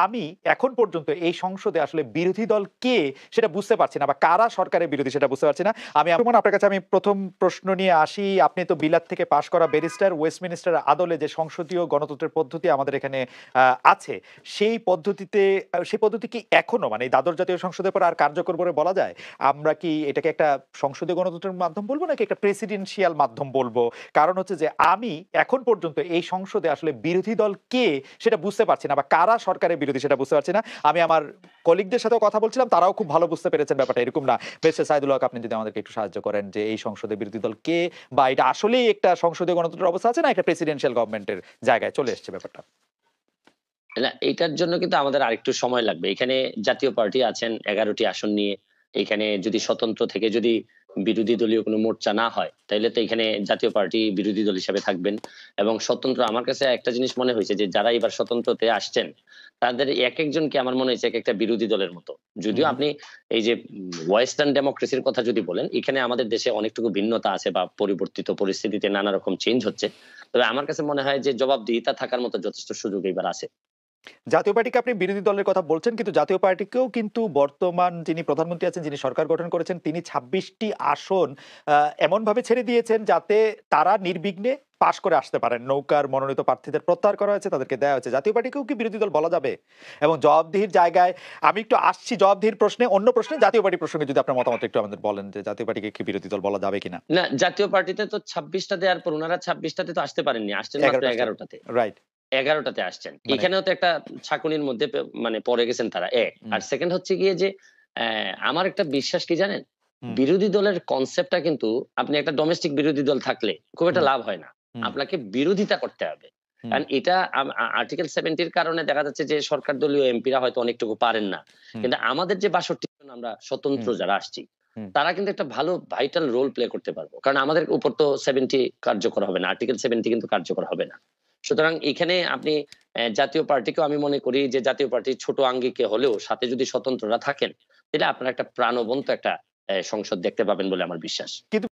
আমি এখন পর্যন্ত এই সংসদে আসলে বিরোধী দল কে সেটা বুঝতে পারছি না, বা কারা সরকারের বিরোধী সেটা বুঝতে পারছি না। আপনার কাছে আমি প্রথম প্রশ্ন নিয়ে আসি। আপনি তো বিলাত থেকে পাশ করা ব্যারিস্টার। ওয়েস্টমিনিস্টার আদলে যে সংসদীয় গণতন্ত্রের পদ্ধতি আমাদের এখানে আছে, সেই পদ্ধতি কি এখনো মানে এই দ্বাদশ জাতীয় সংসদের পর আর কার্যকর বলে বলা যায়? আমরা কি এটাকে একটা সংসদীয় গণতন্ত্রের মাধ্যম বলবো নাকি একটা প্রেসিডেন্সিয়াল মাধ্যম বলবো? কারণ হচ্ছে যে আমি এখন পর্যন্ত এই সংসদে আসলে বিরোধী দল কে সেটা বুঝতে পারছি না, বা কারা সরকারের বিরোধী সেটা বুঝতে পারছি না। আমি আমার কলিগদের সাথেও কথা বলছিলাম, তারাও খুব ভালো বুঝতে পেরেছেন ব্যাপারটা এরকম না। বেশ সাইদুল হক, আপনি যদি আমাদেরকে একটু সাহায্য করেন যে এই সংসদে বিরোধী দল কে, বা এটা আসলেই একটা সংসদীয় গণতন্ত্রের অবস্থা আছে না একটা প্রেসিডেন্সিয়াল গভর্নমেন্টের জায়গায় চলে এসেছে ব্যাপারটা? না, এটার জন্য কিন্তু আমাদের আরেকটু সময় লাগবে। এখানে জাতীয় পার্টি আছেন ১১টি আসন নিয়ে। এখানে যদি স্বতন্ত্র থেকে যদি বিরোধী দলীয় কোনো মোর্চা না হয়, তাইলে তো এখানে জাতীয় পার্টি বিরোধী দল হিসেবে থাকবেন। এবং স্বতন্ত্র আমার কাছে একটা জিনিস মনে হয়েছে যে যারা এবার স্বতন্ত্রতে আসছেন, তাদের একেকজনকে আমার মনে হয়েছে একেকটা বিরোধী দলের মতো। হুম, যদিও হুম। আপনি এই যে ওয়েস্টার্ন ডেমোক্রেসির কথা যদি বলেন, এখানে আমাদের দেশে অনেকটুকু ভিন্নতা আছে বা পরিবর্তিত পরিস্থিতিতে নানা রকম চেঞ্জ হচ্ছে। তবে আমার কাছে মনে হয় যে জবাবদিহিতা থাকার মতো যথেষ্ট সুযোগ এবার আছে। জাতীয় পার্টিকে আপনি বিরোধী দলের কথা বলছেন, কিন্তু জাতীয় পার্টিকেও কিন্তু বর্তমান যিনি প্রধানমন্ত্রী আছেন, যিনি সরকার গঠন করেছেন, তিনি ২৬টি আসন এমন ভাবে ছেড়ে দিয়েছেন যাতে তারা নির্বিঘ্নে পাশ করে আসতে পারেন। নৌকার মনোনীত প্রার্থীদের প্রত্যাহার করা হয়েছে, তাদেরকে দেওয়া হয়েছে। জাতীয় পার্টিকেও কি বিরোধী দল বলা যাবে? এবং জবাবদিহির জায়গায় আমি একটু আসছি জবাবদিহির প্রশ্নে, অন্য প্রশ্নে জাতীয় পার্টি প্রসঙ্গে যদি আপনার মতামত একটু আমাদের বলেন যে জাতীয় পার্টিকে কি বিরোধী দল বলা যাবে কিনা? না, জাতীয় পার্টিতে তো ২৬ টা দেওয়ার পর উনারা ২৬ টাতে তো আসতে পারেননি। আসছেন মাত্র ১১টা আসছে। ১১ টাতে। রাইট। ১১ টাতে আসছেন। মানে এখানেও তো একটা ছাঁকনির মধ্যে মানে পড়ে গেছেন তারা, ১। হুম, আর 2nd হচ্ছে গিয়ে যে আমার একটা বিশ্বাস কি জানেন? হুম, বিরোধী দলের কনসেপ্টটা কিন্তু আপনি একটা ডোমেস্টিক বিরোধী দল থাকলে খুব একটা হুম, লাভ হয় না। হুম, আপনাকে বিরোধিতা করতে হবে। হুম, কারণ এটা আর্টিকেল 70 র কারণে দেখা যাচ্ছে যে সরকার দলীয় এমপিরা হয়তো অনেকটুকু পারেন না। হুম, কিন্তু আমাদের যে ৬২ জন আমরা স্বতন্ত্র হুম, যারা আসছি, হুম। তারা কিন্তু একটা ভালো ভাইটাল রোল প্লে করতে পারবো। কারণ আমাদের উপর তো 70 কার্যকর হবে না। আর্টিকেল 70 কিন্তু কার্যকর হবে না। সুতরাং এখানে আপনি জাতীয় পার্টিকেও আমি মনে করি যে জাতীয় পার্টির ছোট আঙ্গিকে হলেও সাথে যদি স্বতন্ত্ররা থাকেন, তাহলে আপনারা একটা প্রাণবন্ত একটা সংসদ দেখতে পাবেন বলে আমার বিশ্বাস। কিন্তু